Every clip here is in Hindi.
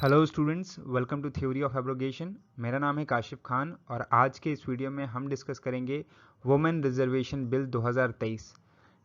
Hello students, welcome to theory of abrogation. मेरा नाम है काशिफ खान और आज के इस वीडियो में हम डिस्कस करेंगे वुमेन रिजर्वेशन बिल 2023।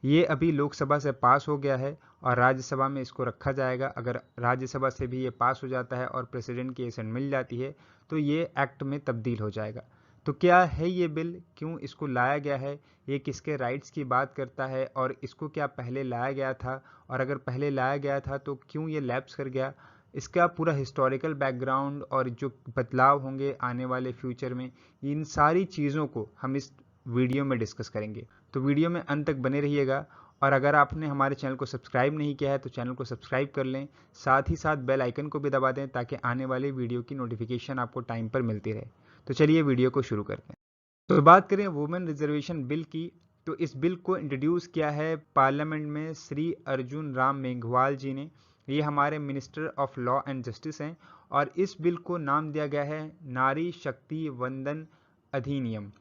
ये अभी लोकसभा से पास हो गया है और राज्यसभा में इसको रखा जाएगा। अगर राज्यसभा से भी ये पास हो जाता है और प्रेसिडेंट की एसेंट मिल जाती है तो ये एक्ट में तब्दील हो जाएगा। तो क्या है ये बिल, क्यों इसको लाया गया है, ये किसके राइट्स की बात करता है और इसको क्या पहले लाया गया था, और अगर पहले लाया गया था तो क्यों ये लैप्स कर गया, इसका पूरा हिस्टोरिकल बैकग्राउंड और जो बदलाव होंगे आने वाले फ्यूचर में, इन सारी चीज़ों को हम इस वीडियो में डिस्कस करेंगे। तो वीडियो में अंत तक बने रहिएगा और अगर आपने हमारे चैनल को सब्सक्राइब नहीं किया है तो चैनल को सब्सक्राइब कर लें, साथ ही साथ बेल आइकन को भी दबा दें ताकि आने वाले वीडियो की नोटिफिकेशन आपको टाइम पर मिलती रहे। तो चलिए वीडियो को शुरू करते हैं। तो बात करें वुमेन रिजर्वेशन बिल की, तो इस बिल को इंट्रोड्यूस किया है पार्लियामेंट में श्री अर्जुन राम मेघवाल जी ने। ये हमारे minister of law and justice हैं और इस बिल को नाम दिया गया है नारी शक्ति वंदन अधिनियम।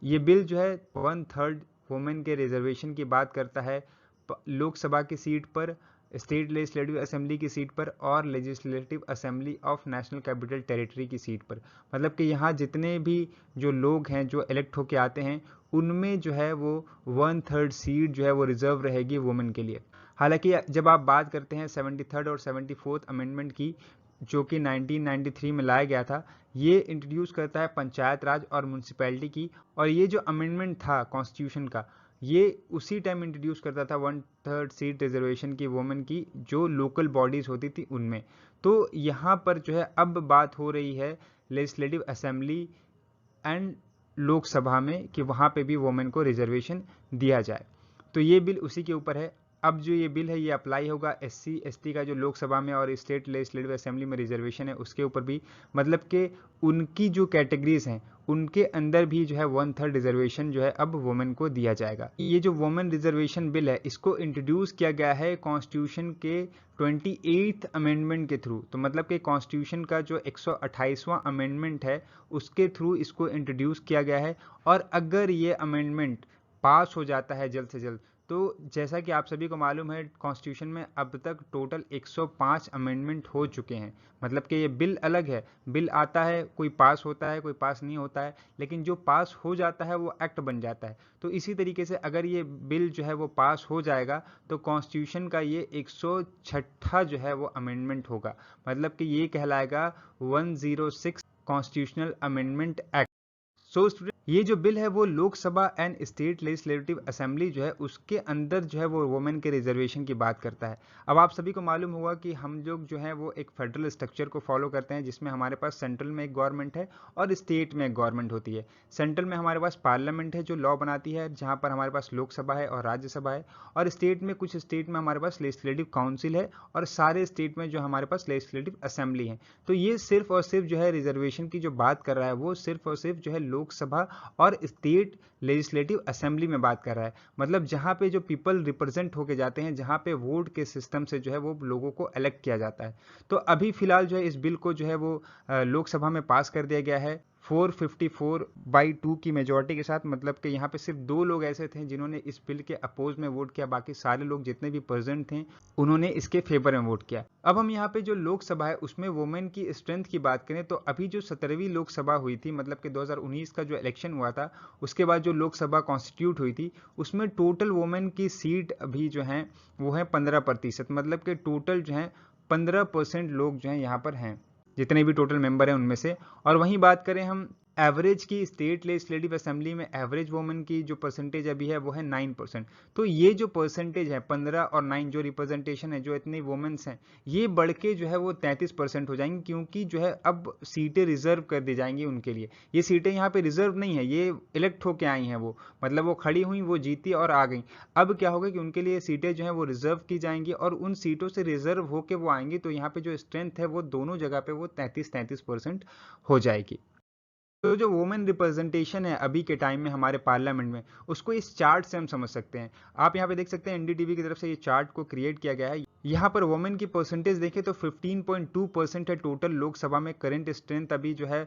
ये बिल जो है 1/3 वुमेन के रिजर्वेशन की बात करता है लोकसभा की सीट पर, स्टेट लेजिस्लेटिव असेंबली की सीट पर और legislative assembly of national capital territory की सीट पर। मतलब कि यहाँ जितने भी जो लोग हैं जो इलेक्ट होके आते हैं उनमें जो है वो 1/3 सीट जो है वो रिजर्व रहेगी वुमेन के लिए। हालांकि जब आप बात करते हैं 73rd और 74th अमेंडमेंट की, जो कि 1993 में लाया गया था, ये इंट्रोड्यूस करता है पंचायत राज और म्यूनसिपैलिटी की। और ये जो अमेंडमेंट था कॉन्स्टिट्यूशन का, ये उसी टाइम इंट्रोड्यूस करता था 1/3 सीट रिजर्वेशन की वुमेन की जो लोकल बॉडीज होती थी उनमें। तो यहाँ पर जो है अब बात हो रही है लेजिस्लेटिव असेंबली एंड लोकसभा में कि वहाँ पे भी वुमेन को रिजर्वेशन दिया जाए। तो ये बिल उसी के ऊपर है। अब जो ये बिल है ये अप्लाई होगा SC ST का जो लोकसभा में और स्टेट लेजिस्लेटिव असेंबली में रिजर्वेशन है उसके ऊपर भी। मतलब कि उनकी जो कैटेगरीज हैं उनके अंदर भी जो है 1/3 रिजर्वेशन जो है अब वुमेन को दिया जाएगा। ये जो वुमेन रिजर्वेशन बिल है इसको इंट्रोड्यूस किया गया है कॉन्स्टिट्यूशन के 28th अमेंडमेंट के थ्रू। तो मतलब कि कॉन्स्टिट्यूशन का जो 128वां अमेंडमेंट है उसके थ्रू इसको इंट्रोड्यूस किया गया है। और अगर ये अमेंडमेंट पास हो जाता है जल्द से जल्द, तो जैसा कि आप सभी को मालूम है कॉन्स्टिट्यूशन में अब तक टोटल 105 अमेंडमेंट हो चुके हैं। मतलब कि ये बिल अलग है, बिल आता है, कोई पास होता है कोई पास नहीं होता है, लेकिन जो पास हो जाता है वो एक्ट बन जाता है। तो इसी तरीके से अगर ये बिल जो है वो पास हो जाएगा तो कॉन्स्टिट्यूशन का ये 106 जो है वो अमेंडमेंट होगा। मतलब कि ये कहलाएगा 106 constitutional amendment act. So student, ये जो बिल है वो Lok Sabha and state legislative assembly जो है उसके अंदर जो है वो वुमेन के रिजर्वेशन की बात करता है। अब आप सभी को मालूम होगा कि हम लोग जो है वो एक फेडरल स्ट्रक्चर को फॉलो करते हैं जिसमें हमारे पास सेंट्रल में एक गवर्नमेंट है और स्टेट में एक गवर्नमेंट होती है। सेंट्रल में हमारे पास पार्लियामेंट है जो लॉ बनाती है, जहाँ पर हमारे पास लोकसभा है और राज्यसभा है। और स्टेट में कुछ स्टेट में हमारे पास लेजिस्लेटिव काउंसिल है और सारे स्टेट में जो हमारे पास लेजिस्लेटिव असेंबली है। तो ये सिर्फ और सिर्फ जो है रिजर्वेशन की जो बात कर रहा है वो सिर्फ और सिर्फ जो है लोकसभा और स्टेट लेजिस्लेटिव असेंबली में बात कर रहा है। मतलब जहां पे जो पीपल रिप्रेजेंट होके जाते हैं, जहां पे वोट के सिस्टम से जो है वो लोगों को इलेक्ट किया जाता है। तो अभी फिलहाल जो है इस बिल को जो है वो लोकसभा में पास कर दिया गया है 454/2 की मेजोरिटी के साथ। मतलब कि यहाँ पे सिर्फ 2 लोग ऐसे थे जिन्होंने इस बिल के अपोज में वोट किया, बाकी सारे लोग जितने भी प्रेजेंट थे उन्होंने इसके फेवर में वोट किया। अब हम यहाँ पे जो लोकसभा है उसमें वुमेन की स्ट्रेंथ की बात करें तो अभी जो 17वीं लोकसभा हुई थी, मतलब कि 2019 का जो इलेक्शन हुआ था उसके बाद जो लोकसभा कॉन्स्टिट्यूट हुई थी उसमें टोटल वुमेन की सीट अभी जो है वो है 15%। मतलब कि टोटल जो है 15% लोग जो है यहाँ पर हैं, जितने भी टोटल मेंबर हैं उनमें से। और वहीं बात करें हम एवरेज की, स्टेट लेजिस्लेटिव असेंबली में एवरेज वुमेन की जो परसेंटेज अभी है वो है 9%। तो ये जो परसेंटेज है 15 और 9 जो रिप्रेजेंटेशन है, जो इतनी वुमेन्स हैं, ये बढ़ के जो है वो 33% हो जाएंगी, क्योंकि जो है अब सीटें रिजर्व कर दी जाएंगी उनके लिए। ये सीटें यहाँ पे रिजर्व नहीं है, ये इलेक्ट होके आई हैं, वो मतलब वो खड़ी हुई, वो जीती और आ गई। अब क्या होगा कि उनके लिए सीटें जो है वो रिजर्व की जाएंगी और उन सीटों से रिजर्व होके वो आएंगी। तो यहाँ पे जो स्ट्रेंथ है वो दोनों जगह पे वो 33% हो जाएगी। तो जो वुमेन रिप्रेजेंटेशन है अभी के टाइम में हमारे पार्लियामेंट में, उसको इस चार्ट से हम समझ सकते हैं। आप यहाँ पे देख सकते हैं एनडीटीवी की तरफ से ये चार्ट को क्रिएट किया गया है। यहाँ पर वुमेन की परसेंटेज देखें तो 15.2% है टोटल लोकसभा में। करंट स्ट्रेंथ अभी जो है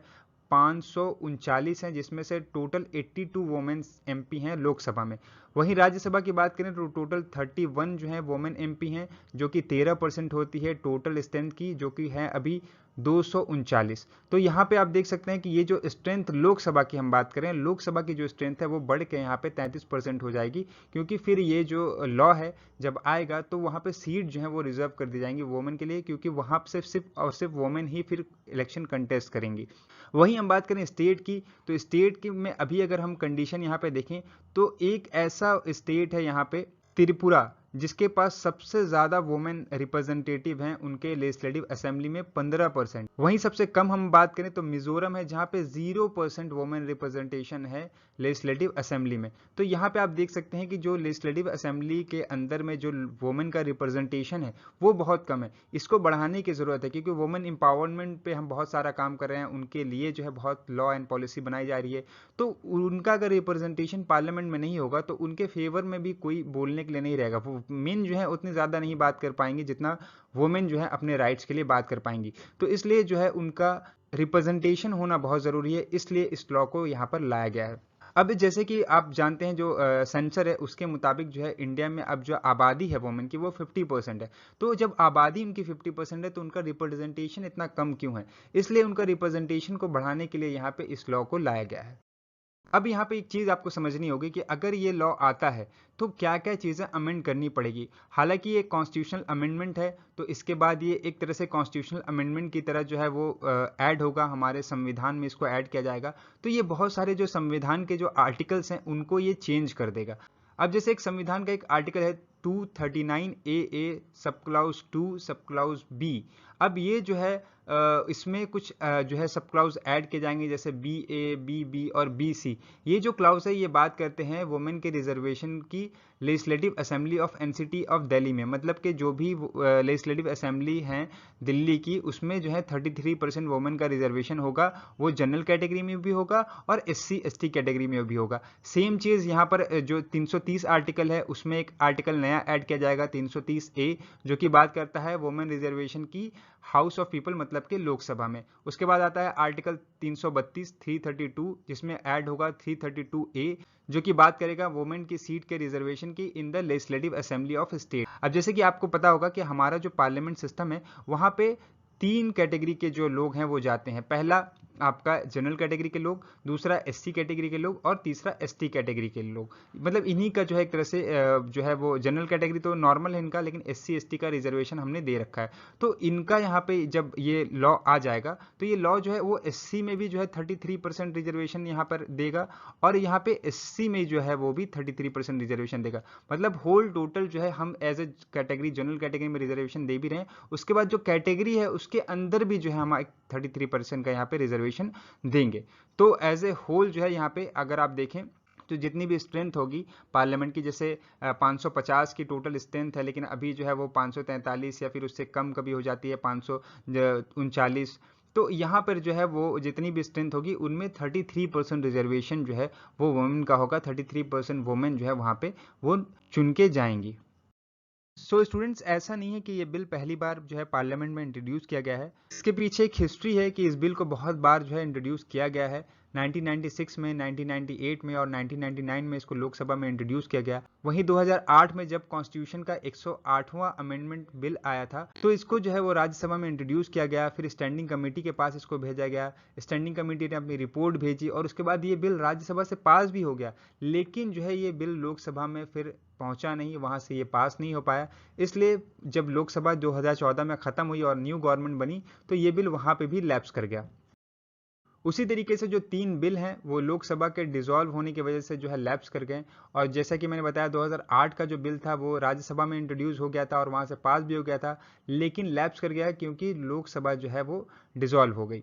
539 है, जिसमें से टोटल 82 वुमेन्स MP हैं लोकसभा में। वहीं राज्यसभा की बात करें तो टोटल 31 जो है वोमेन एमपी हैं, जो कि 13% होती है टोटल स्ट्रेंथ की, जो कि है अभी 239। तो यहाँ पे आप देख सकते हैं कि ये जो स्ट्रेंथ लोकसभा की हम बात करें, लोकसभा की जो स्ट्रेंथ है वो बढ़ के यहाँ पे 33% हो जाएगी, क्योंकि फिर ये जो लॉ है जब आएगा तो वहाँ पे सीट जो है वो रिजर्व कर दी जाएंगी वोमेन के लिए, क्योंकि वहाँ से सिर्फ और सिर्फ वोमेन ही फिर इलेक्शन कंटेस्ट करेंगी। वहीं हम बात करें स्टेट की, तो स्टेट की में अभी अगर हम कंडीशन यहाँ पे देखें तो एक ऐसा स्टेट है यहाँ पे त्रिपुरा, जिसके पास सबसे ज्यादा वुमेन रिप्रेजेंटेटिव हैं उनके लेजिस्लेटिव असेंबली में 15%। वहीं सबसे कम हम बात करें तो मिजोरम है, जहां पे 0% वुमेन रिप्रेजेंटेशन है लेजिस्लेटिव असेंबली में। तो यहाँ पे आप देख सकते हैं कि जो लेजिस्लेटिव असेंबली के अंदर में जो वुमेन का रिप्रेजेंटेशन है वो बहुत कम है। इसको बढ़ाने की जरूरत है, क्योंकि वुमेन एम्पावरमेंट पे हम बहुत सारा काम कर रहे हैं, उनके लिए जो है बहुत लॉ एंड पॉलिसी बनाई जा रही है। तो उनका अगर रिप्रेजेंटेशन पार्लियामेंट में नहीं होगा तो उनके फेवर में भी कोई बोलने के लिए नहीं रहेगा। वो मेन जो है उतनी ज़्यादा नहीं बात कर पाएंगी जितना वुमेन जो है अपने राइट्स के लिए बात कर पाएंगी। तो इसलिए जो है उनका रिप्रेजेंटेशन होना बहुत ज़रूरी है, इसलिए इस लॉ को यहाँ पर लाया गया है। अब जैसे कि आप जानते हैं जो सेंसर है उसके मुताबिक जो है इंडिया में अब जो आबादी है वुमेन की वो 50% है। तो जब आबादी उनकी 50% है तो उनका रिप्रेजेंटेशन इतना कम क्यों है? इसलिए उनका रिप्रेजेंटेशन को बढ़ाने के लिए यहाँ पे इस लॉ को लाया गया है। अब यहाँ पे एक चीज आपको समझनी होगी कि अगर ये लॉ आता है तो क्या क्या चीजें अमेंड करनी पड़ेगी। हालांकि ये कॉन्स्टिट्यूशनल अमेंडमेंट है, तो इसके बाद ये एक तरह से कॉन्स्टिट्यूशनल अमेंडमेंट की तरह जो है वो ऐड होगा, हमारे संविधान में इसको ऐड किया जाएगा। तो ये बहुत सारे जो संविधान के जो आर्टिकल्स हैं उनको ये चेंज कर देगा। अब जैसे एक संविधान का एक आर्टिकल है 239 ए सब क्लाउज 2 सब क्लाउज बी। अब ये जो है इसमें कुछ जो है सब क्लाउज ऐड किए जाएंगे, जैसे बी और बी। ये जो क्लाउज है ये बात करते हैं वुमेन के रिजर्वेशन की legislative assembly of NCT of Delhi में। मतलब कि जो भी लेजिस्लेटिव असेंबली हैं दिल्ली की, उसमें जो है 33% वुमेन का रिजर्वेशन होगा। वो जनरल कैटेगरी में भी होगा और SC ST कैटेगरी में भी होगा। सेम चीज़ यहाँ पर जो 330 आर्टिकल है उसमें एक आर्टिकल नया ऐड किया जाएगा 330A, जो कि बात करता है वुमेन रिजर्वेशन की हाउस ऑफ पीपल मतलब के लोकसभा में। उसके बाद आता है आर्टिकल 332 332, जिसमें ऐड होगा 332A, जो कि बात करेगा वुमेन की सीट के रिजर्वेशन की in the legislative assembly of state. अब जैसे कि आपको पता होगा कि हमारा जो पार्लियामेंट सिस्टम है वहां पे 3 कैटेगरी के जो लोग हैं वो जाते हैं। पहला आपका जनरल कैटेगरी के लोग, दूसरा SC कैटेगरी के लोग और तीसरा ST कैटेगरी के लोग। मतलब इन्हीं का जो है एक तरह से जो है वो जनरल कैटेगरी तो नॉर्मल है इनका, लेकिन SC ST का रिजर्वेशन हमने दे रखा है। तो इनका यहाँ पे जब ये लॉ आ जाएगा तो ये लॉ जो है वो SC में भी जो है 33% रिजर्वेशन यहाँ पर देगा, और यहाँ पे SC में जो है वो भी 33% रिजर्वेशन देगा। मतलब होल टोटल जो है हम as a category general category में रिजर्वेशन दे भी रहे हैं, उसके बाद जो कैटेगरी है उसके अंदर भी जो है हम 33% का यहाँ पे रिजर्वेशन देंगे। तो एज ए होल जो है यहाँ पे अगर आप देखें तो जितनी भी स्ट्रेंथ होगी पार्लियामेंट की, जैसे 550 की टोटल स्ट्रेंथ है, लेकिन अभी जो है वो 543 या फिर उससे कम कभी हो जाती है 539। तो यहाँ पर जो है वो जितनी भी स्ट्रेंथ होगी उनमें 33% रिजर्वेशन जो है वो वुमेन का होगा। 33% वुमेन जो है वहाँ पे वो चुन के जाएंगी। स्टूडेंट्स, ऐसा नहीं है कि ये बिल पहली बार जो है पार्लियामेंट में इंट्रोड्यूस किया गया है। इसके पीछे एक हिस्ट्री है कि इस बिल को बहुत बार जो है इंट्रोड्यूस किया गया है। 1996 में, 1998 में और 1999 में इसको लोकसभा में इंट्रोड्यूस किया गया। वहीं 2008 में जब कॉन्स्टिट्यूशन का 108वां अमेंडमेंट बिल आया था तो इसको जो है वो राज्यसभा में इंट्रोड्यूस किया गया। फिर स्टैंडिंग कमेटी के पास इसको भेजा गया, स्टैंडिंग कमेटी ने अपनी रिपोर्ट भेजी और उसके बाद ये बिल राज्यसभा से पास भी हो गया। लेकिन जो है ये बिल लोकसभा में फिर पहुंचा नहीं, वहां से ये पास नहीं हो पाया। इसलिए जब लोकसभा 2014 में खत्म हुई और न्यू गवर्नमेंट बनी तो ये बिल वहां पे भी लैप्स कर गया। उसी तरीके से जो 3 बिल हैं वो लोकसभा के डिसॉल्व होने की वजह से जो है लैप्स कर गए। और जैसा कि मैंने बताया 2008 का जो बिल था वो राज्यसभा में इंट्रोड्यूस हो गया था और वहां से पास भी हो गया था, लेकिन लैप्स कर गया क्योंकि लोकसभा जो है वो डिसॉल्व हो गई।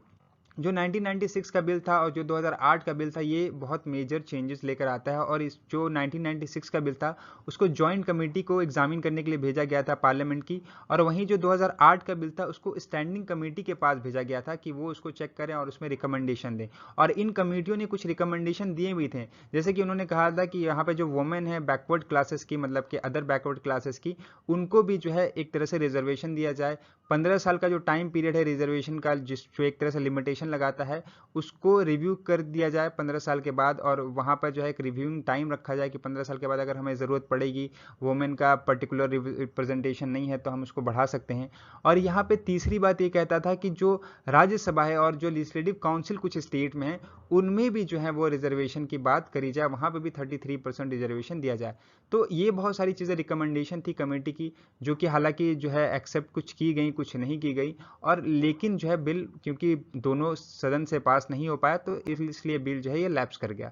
जो 1996 का बिल था और जो 2008 का बिल था ये बहुत मेजर चेंजेस लेकर आता है। और इस जो 1996 का बिल था उसको जॉइंट कमेटी को एग्जामिन करने के लिए भेजा गया था पार्लियामेंट की, और वहीं जो 2008 का बिल था उसको स्टैंडिंग कमेटी के पास भेजा गया था कि वो उसको चेक करें और उसमें रिकमेंडेशन दें। और इन कमेटियों ने कुछ रिकमेंडेशन दिए भी थे, जैसे कि उन्होंने कहा था कि यहाँ पे जो वुमेन है बैकवर्ड क्लासेस की, मतलब कि अदर बैकवर्ड क्लासेस की, उनको भी जो है एक तरह से रिजर्वेशन दिया जाए। 15 साल का जो टाइम पीरियड है रिजर्वेशन का, जो एक तरह से लिमिटेशन लगाता है, उसको रिव्यू कर दिया जाए 15 साल के बाद, और वहाँ पर जो है एक रिव्यूइंग टाइम रखा जाए कि 15 साल के बाद अगर हमें ज़रूरत पड़ेगी, वुमेन का पर्टिकुलर रिप्रेजेंटेशन नहीं है, तो हम उसको बढ़ा सकते हैं। और यहाँ पे तीसरी बात ये कहता था कि जो राज्यसभा है और जो लेजिस्लेटिव काउंसिल कुछ स्टेट में है, उनमें भी जो है वो रिजर्वेशन की बात करी जाए, वहाँ पे भी 33% रिजर्वेशन दिया जाए। तो ये बहुत सारी चीज़ें रिकमेंडेशन थी कमेटी की, जो कि हालांकि जो है एक्सेप्ट कुछ की गई, कुछ नहीं की गई, और लेकिन जो है बिल क्योंकि दोनों सदन से पास नहीं हो पाया, तो इसलिए बिल जो है ये लैप्स कर गया।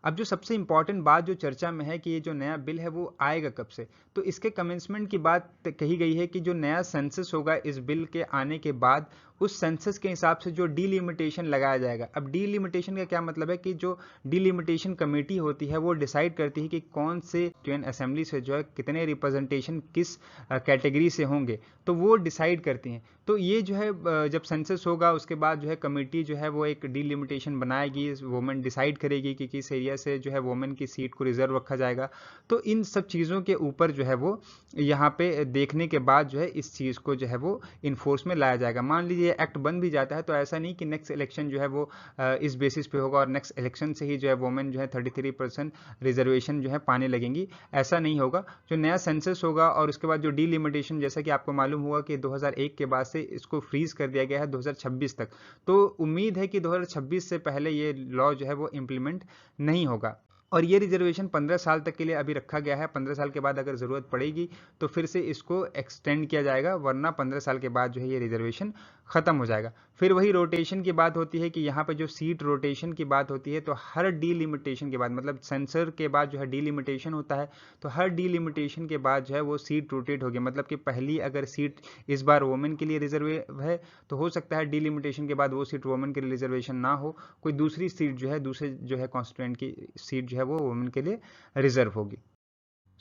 अब जो सबसे इंपॉर्टेंट बात जो चर्चा में है कि ये जो नया बिल है वो आएगा कब से, तो इसके कमेंसमेंट की बात कही गई है कि जो नया सेंसस होगा इस बिल के आने के बाद, उस सेंसस के हिसाब से जो डीलिमिटेशन लगाया जाएगा। अब डीलिमिटेशन का क्या मतलब है कि जो डीलिमिटेशन कमेटी होती है वो डिसाइड करती है कि कौन से यूएन असेंबली से जो है कितने रिप्रेजेंटेशन किस कैटेगरी से होंगे, तो वो डिसाइड करती हैं। तो ये जो है जब सेंसस होगा उसके बाद जो है कमेटी जो है वो एक डीलिमिटेशन बनाएगी, वुमेन डिसाइड करेगी कि किस एरिया से जो है वुमेन की सीट को रिजर्व रखा जाएगा। तो इन सब चीज़ों के ऊपर जो है वो यहाँ पे देखने के बाद जो है इस चीज़ को जो है वो इन्फोर्स में लाया जाएगा। मान लीजिए एक्ट बन भी जाता है, तो ऐसा नहीं कि नेक्स्ट इलेक्शन जो है वो इस बेसिस पे होगा और नेक्स्ट इलेक्शन से ही जो है वुमेन जो है 33% रिजर्वेशन जो है पाने लगेंगी, ऐसा नहीं होगा। जो नया सेंसस होगा और उसके बाद जो डीलिमिटेशन, जैसा कि आपको मालूम हुआ कि 2001 के बाद से इसको फ्रीज कर दिया गया है 2026 तक, तो उम्मीद है कि 2026 से पहले ये लॉ जो है वो इम्प्लीमेंट नहीं होगा। और ये रिजर्वेशन 15 साल तक के लिए अभी रखा गया है। 15 साल के बाद अगर ज़रूरत पड़ेगी तो फिर से इसको एक्सटेंड किया जाएगा, वरना 15 साल के बाद जो है ये रिजर्वेशन ख़त्म हो जाएगा। फिर वही रोटेशन की बात होती है कि यहाँ पर जो सीट रोटेशन की बात होती है, तो हर डीलिमिटेशन के बाद, मतलब सेंसर के बाद जो है डीलिमिटेशन होता है, तो हर डीलिमिटेशन के बाद जो है वो सीट रोटेट होगी। मतलब कि पहली अगर सीट इस बार वुमेन के लिए रिजर्व है, तो हो सकता है डीलिमिटेशन के बाद वो सीट वुमेन के लिए रिजर्वेशन ना हो, कोई दूसरी सीट जो है दूसरे जो है कॉन्स्टिट्यूएंट की सीट जो है वो वुमेन के लिए रिजर्व होगी।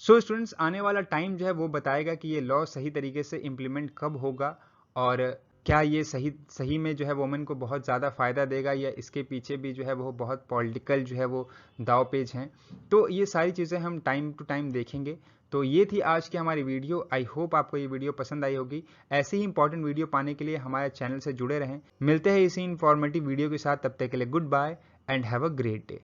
सो स्टूडेंट्स, आने वाला टाइम जो है वो बताएगा कि ये लॉ सही तरीके से इम्प्लीमेंट कब होगा, और क्या ये सही सही में जो है वुमेन को बहुत ज़्यादा फ़ायदा देगा, या इसके पीछे भी जो है वो बहुत पॉलिटिकल जो है वो दाव पेच हैं। तो ये सारी चीज़ें हम टाइम टू टाइम देखेंगे। तो ये थी आज की हमारी वीडियो। आई होप आपको ये वीडियो पसंद आई होगी। ऐसे ही इंपॉर्टेंट वीडियो पाने के लिए हमारे चैनल से जुड़े रहें। मिलते हैं इसी इंफॉर्मेटिव वीडियो के साथ, तब तक के लिए goodbye and have a great day.